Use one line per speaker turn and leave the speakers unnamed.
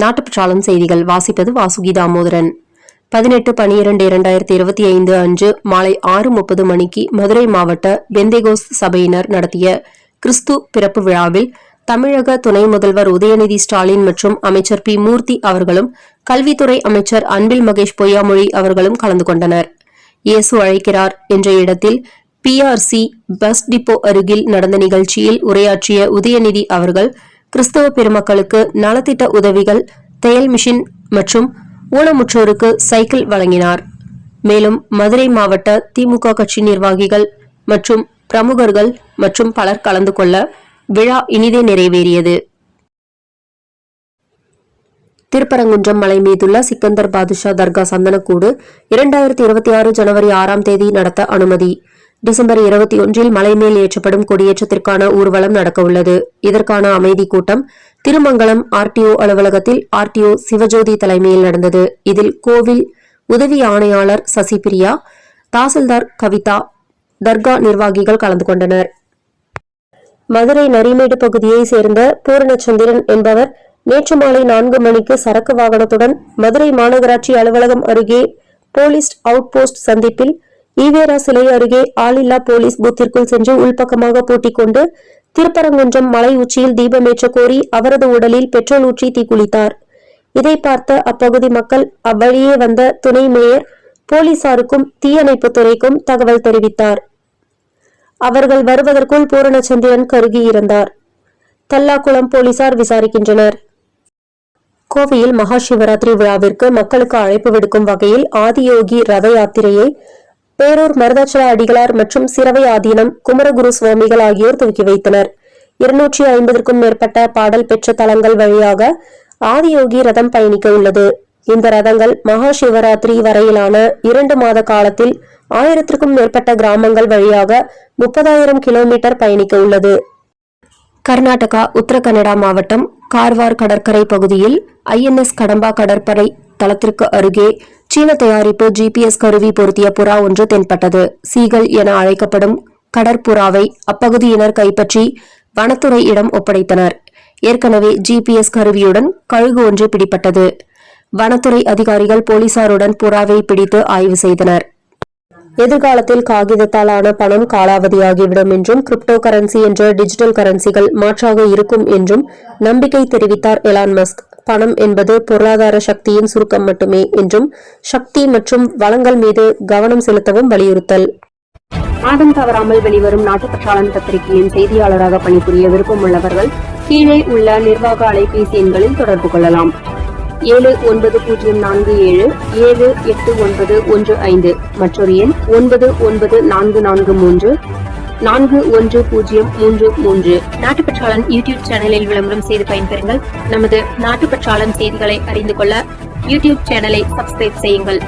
நாட்டுப்பற்றாளன் செய்திகள் வாசிப்பது வாசுகி தாமோதரன். 18/12/2025 அன்று மாலை 6:30 மணிக்கு மதுரை மாவட்ட பெந்தேகோஸ் சபையினர் நடத்திய கிறிஸ்து பிறப்பு விழாவில் தமிழக துணை முதல்வர் உதயநிதி ஸ்டாலின் மற்றும் அமைச்சர் பி. மூர்த்தி அவர்களும் கல்வித்துறை அமைச்சர் அன்பில் மகேஷ் பொய்யாமொழி அவர்களும் கலந்து கொண்டனர். இயேசு அழைக்கிறார் என்ற இடத்தில் PRC பஸ் டிப்போ அருகில் நடந்த நிகழ்ச்சியில் உரையாற்றிய உதயநிதி அவர்கள் கிறிஸ்தவ பெருமக்களுக்கு நலத்திட்ட உதவிகள், தையல் மிஷின் மற்றும் ஊனமுற்றோருக்கு சைக்கிள் வழங்கினார். மேலும் மதுரை மாவட்ட திமுக கட்சி நிர்வாகிகள் மற்றும் பிரமுகர்கள் மற்றும் பலர் கலந்து கொள்ள விழா இனிதே நிறைவேறியது. திருப்பரங்குன்றம் மலை மீதுள்ள சிக்கந்தர் பாதுஷா தர்கா சந்தனக்கூடு 2026 ஜனவரி 6ஆம் தேதி நடத்த அனுமதி. டிசம்பர் 21 மலை மேல் ஏற்றப்படும் கொடியேற்றத்திற்கான ஊர்வலம் நடக்க உள்ளது. இதற்கான அமைதி கூட்டம் திருமங்கலம் RTO அலுவலகத்தில் RTO சிவஜோதி தலைமையில் நடந்தது. இதில் கோவில் உதவி ஆணையாளர் சசிபிரியா, தாசில்தார் கவிதா, தர்கா நிர்வாகிகள் கலந்து கொண்டனர். மதுரை நரிமேடு பகுதியை சேர்ந்த பூரணச்சந்திரன் என்பவர் நேற்று மாலை 4 மணிக்கு சரக்கு வாகனத்துடன் மதுரை மாநகராட்சி அலுவலகம் அருகே போலீஸ் அவுட் போஸ்ட் சந்திப்பில் ஈவேரா சிலை அருகே ஆளில்லா போலீஸ் பூத்திற்குள் சென்று உள்பக்கமாக பூட்டிக் கொண்டு திருப்பரங்குன்றம் மலை உச்சியில் தீபமேற்ற கோரி அவரது உடலில் பெட்ரோல் ஊற்றி தீக்குளித்தார். இதை பார்த்த அப்பகுதி மக்கள் அவ்வழியே வந்த துணை மேயர் போலீசாருக்கும் தீயணைப்பு துறைக்கும் தகவல் தெரிவித்தார். அவர்கள் வருவதற்குள் பூரணச்சந்திரன் கருகி இருந்தார். தல்லாக்குளம் போலீசார் விசாரிக்கின்றனர். கோவையில் மகா சிவராத்திரி விழாவிற்கு மக்களுக்கு அழைப்பு விடுக்கும் வகையில் ஆதியோகி ரத யாத்திரையை பேரூர் மருதாச்சல அடிகளார் மற்றும் சிரவை ஆதீனம் குமரகுரு சுவாமிகள் ஆகியோர் துவக்கி வைத்தனர். 250க்கும் மேற்பட்ட பாடல் பெற்ற தலங்கள் வழியாக ஆதியோகி ரதம் பயணிக்க உள்ளது. இந்த ரதங்கள் மகா சிவராத்திரி வரையிலான 2 மாத காலத்தில் 1000க்கும் மேற்பட்ட கிராமங்கள் வழியாக 30,000 கிலோமீட்டர் பயணிக்க உள்ளது. கர்நாடகா உத்தரகன்னடா மாவட்டம் கார்வார் கடற்கரை பகுதியில் INS கடம்பா கடற்படை தளத்திற்கு அருகே சீன தயாரிப்பு GPS கருவி பொருத்திய புறா ஒன்று தென்பட்டது. சீகல் என அழைக்கப்படும் கடற்புறாவை அப்பகுதியினர் கைப்பற்றி வனத்துறையிடம் ஒப்படைத்தனர். ஏற்கனவே GPS கருவியுடன் கழுகு ஒன்று பிடிப்பட்டது. வனத்துறை அதிகாரிகள் போலீசாருடன் புறாவை பிடித்து ஆய்வு செய்தனர். எதிர்காலத்தில் காகிதத்தாலான பணம் காலாவதியாகிவிடும் என்றும் கிரிப்டோ கரன்சி என்ற டிஜிட்டல் கரன்சிகள் மாற்றாக இருக்கும் என்றும் நம்பிக்கை தெரிவித்தார் எலான் மஸ்க். பணம் என்பது பொருளாதார சக்தியின் சுருக்கம் மட்டுமே என்றும் சக்தி மற்றும் வளங்கள் மீது கவனம் செலுத்தவும் வலியுறுத்தல். மாதம் தவறாமல் வெளிவரும் நாட்டுப்பற்றாளன் பத்திரிகையின் செய்தியாளராக பணிபுரிய விருப்பம் உள்ளவர்கள் கீழே உள்ள நிர்வாக அலைபேசி எண்களில் தொடர்பு கொள்ளலாம். 7947789115 மற்றொரு எண் 9944341033. நாட்டுப்பற்றாளன் யூடியூப் சேனலில் விளம்பரம் செய்து பயன்பெறுங்கள். நமது நாட்டுப்பற்றாளன் செய்திகளை அறிந்து கொள்ள யூடியூப் சேனலை சப்ஸ்கிரைப் செய்யுங்கள்.